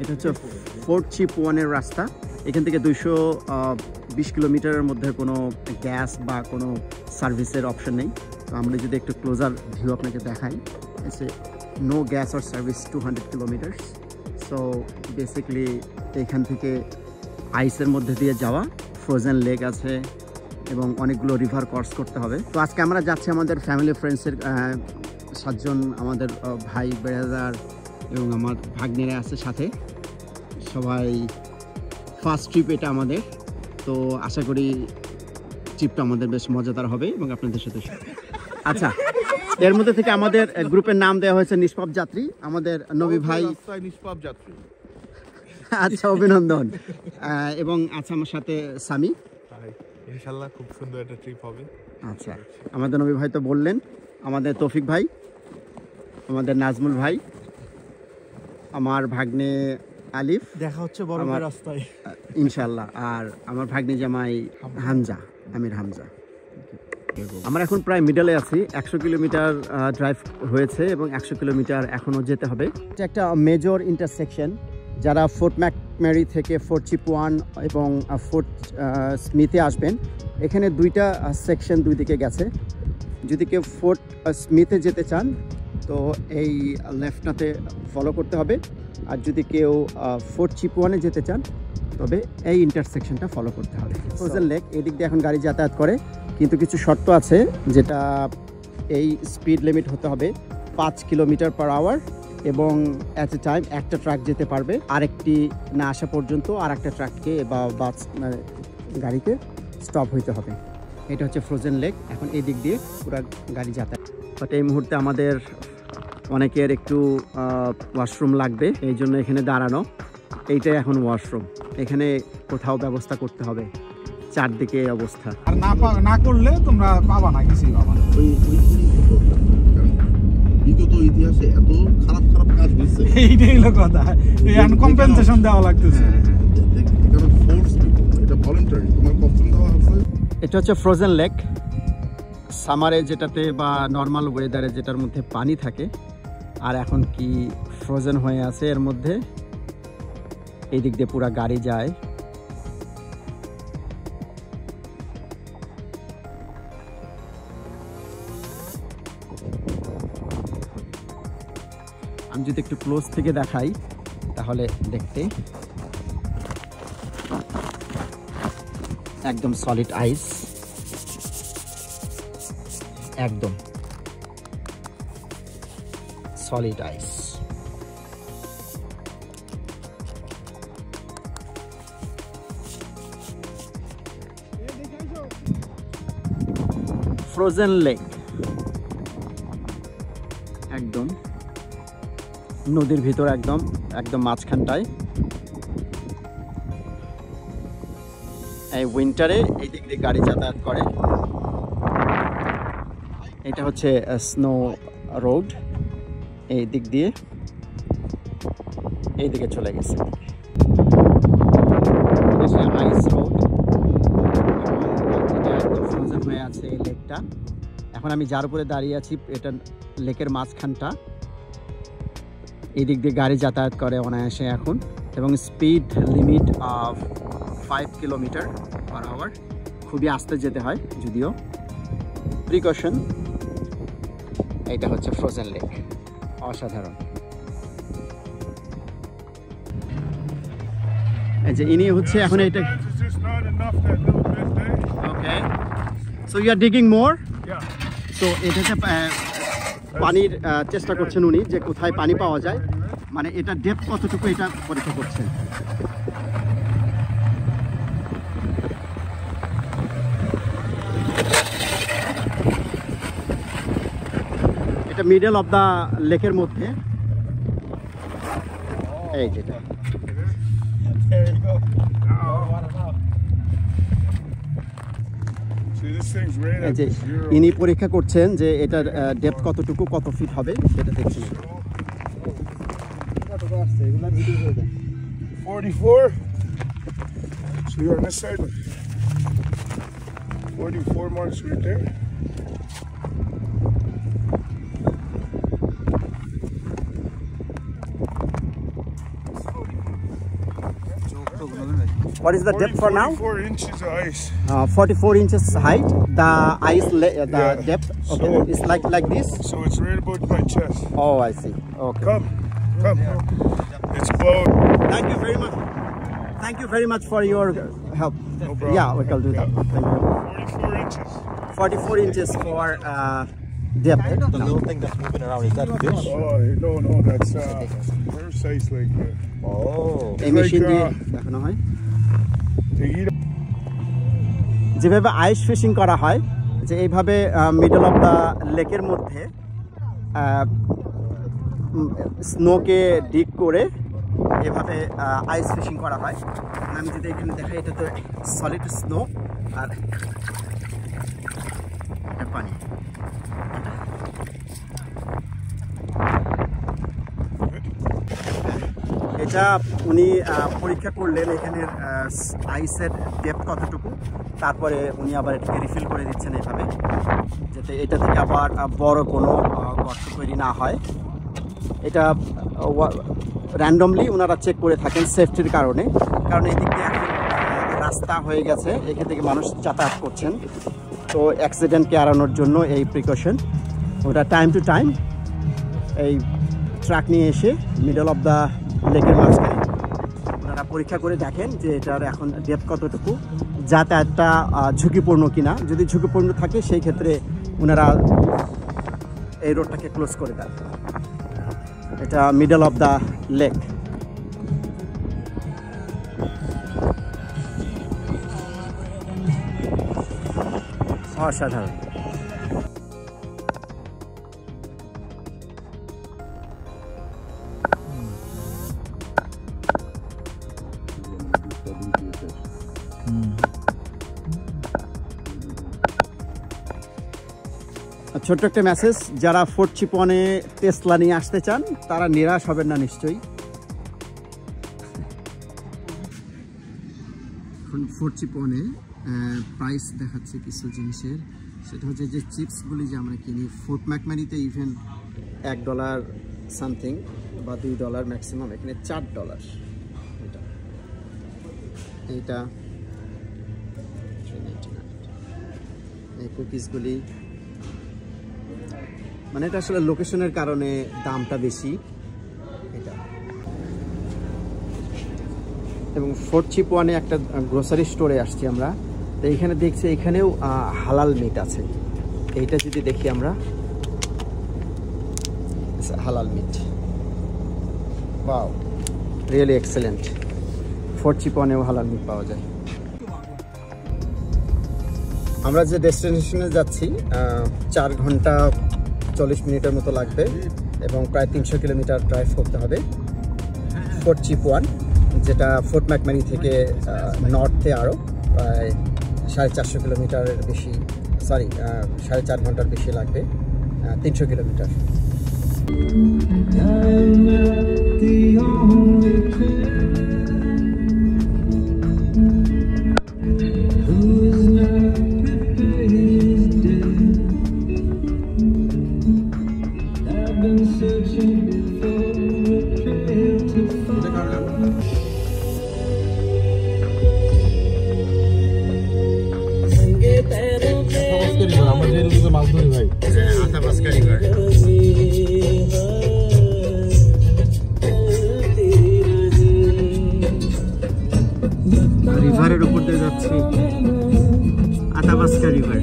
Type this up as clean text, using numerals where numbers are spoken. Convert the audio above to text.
এটা হচ্ছে fort chip ওয়ানের রাস্তা। এখান থেকে 220 কিলোমিটারের মধ্যে কোনো গ্যাস বা কোনো সার্ভিসের অপশন নেই। তো আমরা যদি একটু ক্লোজার ভিউ আপনাকে দেখাই, it's no gas or service 200 kilometres. So basically এখান থেকে আইসের মধ্যে দিয়ে যাওয়া, ফ্রোজেন লেক আছে এবং অনেকগুলো রিভার ক্রস করতে হবে। তো আজকে আমরা যাচ্ছি আমাদের ফ্যামিলি ফ্রেন্ডসের 7 জন, আমাদের ভাই ব্রাদার এবং আমার ভাগ্নেরা আছে সাথে। সবাই ফার্স্ট ট্রিপ এটা আমাদের। তো আশা করি ট্রিপটা আমাদের বেশ মজাদার হবে এবং আপনাদের সাথে। আচ্ছা, এর মধ্যে থেকে আমাদের গ্রুপের নাম দেওয়া হয়েছে নিষ্পাপ যাত্রী। আমাদের নবী ভাই নিষ্পাপ যাত্রী। আচ্ছা, অভিনন্দন। এবং আছে আমার সাথে সামি। ইনশাআল্লাহ খুব সুন্দর একটা ট্রিপ হবে। আচ্ছা, আমাদের নবী ভাই তো বললেন, আমাদের তৌফিক ভাই, আমাদের নাজমুল ভাই, আমার ভাগ্নে আলিফ, দেখা হচ্ছে বরফের রাস্তায় ইনশাআল্লাহ, আর আমার ভাগ্নে জামাই হামজা, আমির হামজা। আমরা এখন প্রায় মিডলে আছি। 100 কিলোমিটার ড্রাইভ হয়েছে এবং 100 কিলোমিটার এখনও যেতে হবে। এটা একটা মেজর ইন্টারসেকশন। যারা ফোর্ট ম্যাকমারি থেকে ফোর্ট চিপ ওয়ান এবং ফোর্ট স্মিথে আসবেন, এখানে দুইটা সেকশন দুই দিকে গেছে। যদি কেউ ফোর্ট স্মিথে যেতে চান তো এই লেফটটাতে ফলো করতে হবে, আর যদি কেউ ফোর্ট চিপ ওয়ানে যেতে চান তবে এই ইন্টারসেকশনটা ফলো করতে হবে। ফ্রোজেন লেক এদিক দিয়ে এখন গাড়ি যাতায়াত করে, কিন্তু কিছু শর্ত আছে, যেটা এই স্পিড লিমিট হতে হবে 5 কিলোমিটার পার আওয়ার এবং অ্যাট এ টাইম একটা ট্রাক যেতে পারবে। আরেকটি না আসা পর্যন্ত আর একটা ট্রাককে বা বাস গাড়িকে স্টপ হইতে হবে। এটা হচ্ছে ফ্রোজেন লেক। এখন এই দিক দিয়ে পুরো গাড়ি যাতায়াত। বাট এই মুহূর্তে আমাদের অনেকের একটু ওয়াশরুম লাগবে, এই জন্য এখানে দাঁড়ানো। এইটাই এখন ওয়াশরুম, এখানে কোথাও ব্যবস্থা করতে হবে। চারদিকে অবস্থা, আর না করলে তোমরা পাবা না, কিছুই পাবা না। বিগত ইতিহাসে এত খারাপ খারাপ কাজ হয়েছে, এইটাই হলো কথা। এই আনকম্পেনসেশন দেওয়া লাগতেছে। এটা ভলান্টারি, তোমার কখন দেওয়া আছে। এটা হচ্ছে ফ্রোজেন লেক। সামারে যেটাতে বা নর্মাল ওয়েদারে যেটার মধ্যে পানি থাকে, আর এখন কি ফ্রোজেন হয়ে আছে এর মধ্যে। এই দিক দিয়ে পুরা গাড়ি যায়। আমি যদি একটু ক্লোজ থেকে দেখাই তাহলে দেখতে একদম সলিড আইস, একদম সলিড আইস। ফ্রোজেন লেক একদম নদীর ভিতর, একদম একদম মাঝখানটায়। এই উইন্টারে এই দিক দিয়ে গাড়ি যাতায়াত করে। এটা হচ্ছে স্নো রোড, এই দিক দিয়ে এই দিকে চলে গেছে। আইস রোড, একদম ফ্রোজেন হয়ে আছে এই লেকটা। এখন আমি যার উপরে দাঁড়িয়ে আছি এটা লেকের মাঝখানটা। এই দিক দিয়ে গাড়ি যাতায়াত করে অনায়াসে এখন, এবং speed limit of 5 kilometre per hour. খুবই আস্তে যেতে হয় যদিও, প্রিকশন। এটা হচ্ছে ফ্রোজেন লেক, অসাধারণ। এই যে ইনি হচ্ছে এখন এটা। Okay, so you are digging more. সো এটা হচ্ছে পানির চেষ্টা করছেন উনি, যে কোথায় পানি পাওয়া যায়, মানে এটা ডেপথ কতটুকু এটা পরীক্ষা করছেন। এটা মিডল অফ দা লেকের মধ্যে, এই যেটা। ইনি পরীক্ষা করছেন যে এটার ডেপথ কতটুকু, কত ফিট হবে সেটা দেখছেন। 44. So you're on this side. 44 marks right there. What is the depth for now? 44 inches of ice. 44 inches height. The Yeah. depth. Okay, So- it's like this. So it's right about my chest. Oh, I see. Okay. Come. It's about. Thank you very much. Thank you very much for your help. No problem. Yeah, we can do that. Thank you. 44 inches. 44 inches for depth. The little thing that's moving around, is that fish? Oh, no, that's parasites like Oh. এই machine দিয়ে দেখানো হয় they eat. যেভাবে আইস fishing করা হয় যে এইভাবে middle of the লেকের মধ্যে স্নোকে ডিগ করে এভাবে আইস ফিশিং করা হয়। আমি যদি এখানে দেখাই এটা তো সলিড স্নো আর পানি। এটা উনি পরীক্ষা করলেন এখানের আইসের ডেপথ কতটুকু, তারপরে উনি আবার এটাকে রিফিল করে দিচ্ছেন এইভাবে, যাতে এটা থেকে আবার বড় কোনো গর্ত তৈরি না হয়। এটা র্যান্ডমলি ওনারা চেক করে থাকেন সেফটির কারণে, কারণ এদিক দিয়ে এখন রাস্তা হয়ে গেছে, এখান থেকে মানুষ যাতায়াত করছেন, তো অ্যাক্সিডেন্টকে এড়ানোর জন্য এই প্রিকশন। ওটা টাইম টু টাইম এই ট্রাক নিয়ে এসে মিডল অফ দ্য লেকের মাঝখানে ওনারা পরীক্ষা করে দেখেন যে এটার এখন ডেপথ কতটুকু, যাতায়াতটা ঝুঁকিপূর্ণ কিনা। যদি ঝুঁকিপূর্ণ থাকে সেই ক্ষেত্রে ওনারা এই রোডটাকে ক্লোজ করে দেন। এটা মিডল অফ দ্য লেক। অসাধারণ। ছোট্ট একটা মেসেজ, যারা ফোর্ট চিপনে টেসলা নিয়ে আসতে চান তারা নিরাশ হবেন না নিশ্চয়ই। এখন ফোর্ট চিপনে প্রাইস দেখাচ্ছে কিছু জিনিসের, সেটা হচ্ছে যে চিপসগুলি যে আমরা কিনি ফোর্ট ম্যাকম্যারিতে ইভেন $1 সামথিং বা $2 ম্যাক্সিমাম, এখানে $4। এটা এইটা এই কুকিজগুলি, মানে এটা আসলে লোকেশনের কারণে দামটা বেশি এটা। এবং ফোর্ট চিপওয়ানে একটা গ্রোসারি স্টোরে আসছি আমরা, তো এইখানে দেখছি এখানেও হালাল মিট আছে। এইটা যদি দেখি আমরা, হালাল meat, wow really excellent. Fort চিপওয়ানেও হালাল মিট পাওয়া যায়। আমরা যে ডেস্টিনেশনে যাচ্ছি 4 ঘন্টা 40 মিনিটের মতো লাগবে এবং প্রায় 300 কিলোমিটার ড্রাইভ করতে হবে। ফোর্ট চিপওয়ান, যেটা ফোর্ট ম্যাকম্যারি থেকে নর্থে আরও প্রায় 450 কিলোমিটারের বেশি, সরি 4.5 ঘন্টার বেশি লাগবে, 300 কিলোমিটার। আমরা যে নদীতে মাছ ধরি ভাই, আতাবাস্কা রিভার। রিভারের উপর দিয়ে যাচ্ছি, আতাবাস্কা রিভার।